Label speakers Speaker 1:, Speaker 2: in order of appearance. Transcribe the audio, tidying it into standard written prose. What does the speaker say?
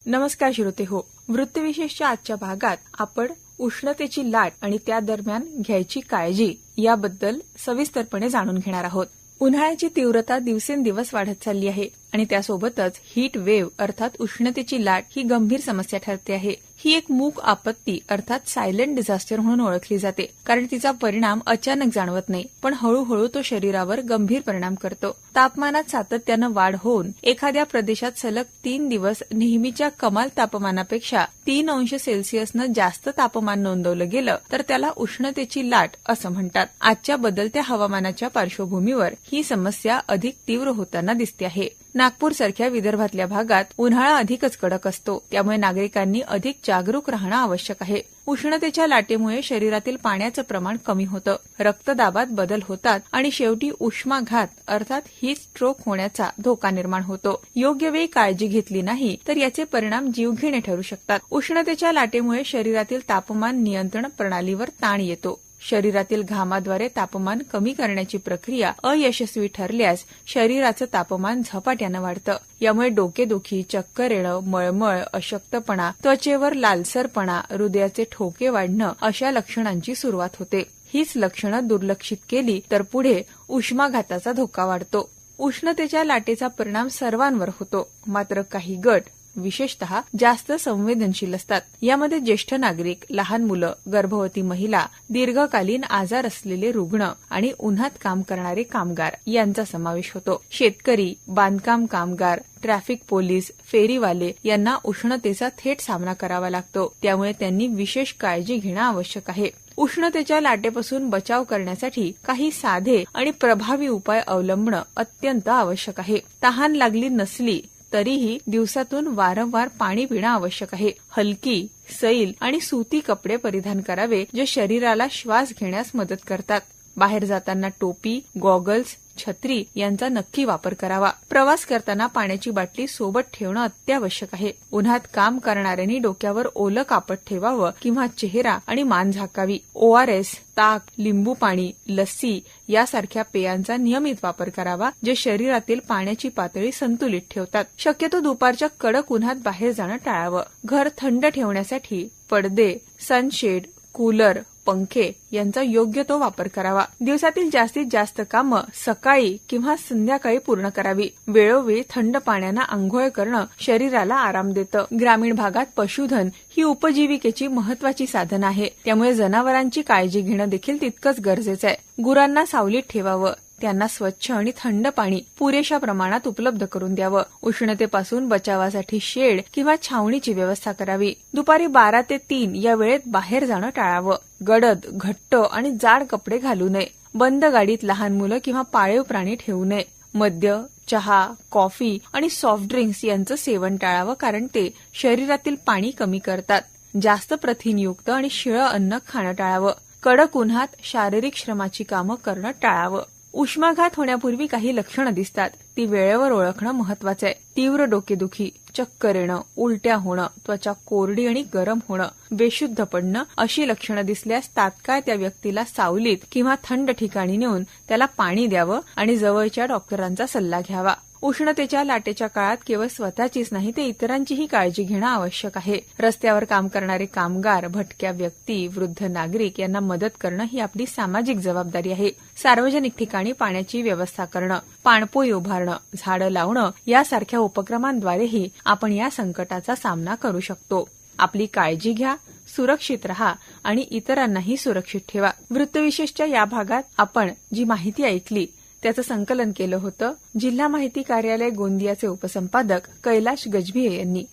Speaker 1: नमस्कार श्रोते हो. वृत्तविशेषच्या आजच्या भागात आपण उष्णतेची लाट आणि त्या दरम्यान घ्यायची काळजी याबद्दल सविस्तरपणे जाणून घेणार आहोत. उन्हाळ्याची तीव्रता दिवसेंदिवस वाढत चालली आहे आणि त्यासोबतच हीट वेव्ह अर्थात उष्णतेची लाट ही गंभीर समस्या ठरते आहे. ही एक मूक आपत्ती अर्थात सायलेंट डिझास्टर म्हणून ओळखली जाते, कारण तिचा परिणाम अचानक जाणवत नाही, पण हळूहळू तो शरीरावर गंभीर परिणाम करतो. तापमानात सातत्यानं वाढ होऊन एखाद्या प्रदेशात सलग 3 दिवस नेहमीच्या कमाल तापमानापेक्षा 3 अंश सेल्सिअसनं जास्त तापमान नोंदवलं गेलं तर त्याला उष्णतेची लाट असं म्हणतात. आजच्या बदलत्या हवामानाच्या पार्श्वभूमीवर ही समस्या अधिक तीव्र होताना दिसते आहे. नागपूर सारख्या विदर्भातल्या भागात उन्हाळा अधिकच कडक असतो, त्यामुळे नागरिकांनी अधिक जागरूक राहणं आवश्यक आहे. उष्णतेच्या लाटेमुळे शरीरातील पाण्याचं प्रमाण कमी होतं, रक्तदाबात बदल होतात आणि शेवटी उष्माघात अर्थात हीट स्ट्रोक होण्याचा धोका निर्माण होतो. योग्य वेळी काळजी घेतली नाही तर याचे परिणाम जीवघेणे ठरू शकतात. उष्णतेच्या लाटेमुळे शरीरातील तापमान नियंत्रण प्रणालीवर ताण येतो. शरीरातील घामाद्वारे तापमान कमी करण्याची प्रक्रिया अयशस्वी ठरल्यास शरीराचं तापमान झपाट्यानं वाढतं. यामुळे डोकेदुखी, चक्कर येणं, मळमळ, अशक्तपणा, त्वचेवर लालसरपणा, हृदयाचे ठोके वाढणं अशा लक्षणांची सुरुवात होते. हीच लक्षणं दुर्लक्षित केली तर पुढे उष्माघाताचा धोका वाढतो. उष्णतेच्या लाटेचा परिणाम सर्वांवर होतो, मात्र काही गट विशेषतः जास्त संवेदनशील असतात. यामध्ये ज्येष्ठ नागरिक, लहान मुलं, गर्भवती महिला, दीर्घकालीन आजार असलेले रुग्ण आणि उन्हात काम करणारे कामगार यांचा समावेश होतो. शेतकरी, बांधकाम कामगार, ट्रॅफिक पोलीस, फेरीवाले यांना उष्णतेचा थेट सामना करावा लागतो, त्यामुळे त्यांनी विशेष काळजी घेणं आवश्यक आहे. उष्णतेच्या लाटेपासून बचाव करण्यासाठी काही साधे आणि प्रभावी उपाय अवलंबणं अत्यंत आवश्यक आहे. तहान लागली नसली तरीही दिवसातून वारंवार पाणी पिणं आवश्यक आहे. हलकी, सैल आणि सुती कपडे परिधान करावे, जे शरीराला श्वास घेण्यास मदत करतात. बाहेर जाताना टोपी, गॉगल्स, छत्री यांचा नक्की वापर करावा. प्रवास करताना पाण्याची बाटली सोबत ठेवणं अत्यावश्यक आहे. उन्हात काम करणाऱ्यांनी डोक्यावर ओलं कापड ठेवावं किंवा चेहरा आणि मान झाकावी. ORS, ताक, लिंबू पाणी, लस्सी यासारख्या पेयांचा नियमित वापर करावा, जे शरीरातील पाण्याची पातळी संतुलित ठेवतात. शक्यतो दुपारच्या कडक उन्हात बाहेर जाणं टाळावं. घर थंड ठेवण्यासाठी पडदे, सनशेड, कूलर, पंखे यांचा योग्य तो वापर करावा. दिवसातील जास्तीत जास्त कामं सकाळी किंवा संध्याकाळी पूर्ण करावी. वेळोवेळी थंड पाण्यानं आंघोळ करणं शरीराला आराम देतं. ग्रामीण भागात पशुधन ही उपजीविकेची महत्वाची साधन आहे, त्यामुळे जनावरांची काळजी घेणं देखील तितकंच गरजेचं आहे. गुरांना सावलीत ठेवावं. त्यांना स्वच्छ आणि थंड पाणी पुरेशा प्रमाणात उपलब्ध करून द्यावं. उष्णतेपासून बचावासाठी शेड किंवा छावणीची व्यवस्था करावी. दुपारी 12 ते 3 या वेळेत बाहेर जाणं टाळावं. गडद, घट्ट आणि जाड कपडे घालू नये. बंद गाडीत लहान मुलं किंवा पाळीव प्राणी ठेवू नये. मद्य, चहा, कॉफी आणि सॉफ्ट ड्रिंक्स यांचं सेवन टाळावं, कारण ते शरीरातील पाणी कमी करतात. जास्त प्रथिनयुक्त आणि शिळं अन्न खाणं टाळावं. कडक उन्हात शारीरिक श्रमाची कामं करणं टाळावं. उष्माघात होण्यापूर्वी काही लक्षणं दिसतात, ती वेळेवर ओळखणं महत्वाचं आहे. तीव्र डोकेदुखी, चक्कर येणं, उलट्या होणं, त्वचा कोरडी आणि गरम होणं, बेशुद्ध पडणं अशी लक्षणं दिसल्यास तात्काळ त्या व्यक्तीला सावलीत किंवा थंड ठिकाणी नेऊन त्याला पाणी द्यावं आणि जवळच्या डॉक्टरांचा सल्ला घ्यावा. उष्णतेच्या लाटेच्या काळात केवळ स्वतःचीच नाही तर इतरांचीही काळजी घेणं आवश्यक आहे. रस्त्यावर काम करणारे कामगार, भटक्या व्यक्ती, वृद्ध नागरिक यांना मदत करणं ही आपली सामाजिक जबाबदारी आहे. सार्वजनिक ठिकाणी पाण्याची व्यवस्था करणं, पाणपोई उभारणं, झाडं लावणं यासारख्या उपक्रमांद्वारेही आपण या संकटाचा सामना करू शकतो. आपली काळजी घ्या, सुरक्षित रहा आणि इतरांनाही सुरक्षित ठेवा. वृत्तविशेषच्या या भागात आपण जी माहिती ऐकली त्याचं संकलन केलं होतं जिल्हा माहिती कार्यालय गोंदियाचे उपसंपादक कैलाश गजभिये यांनी.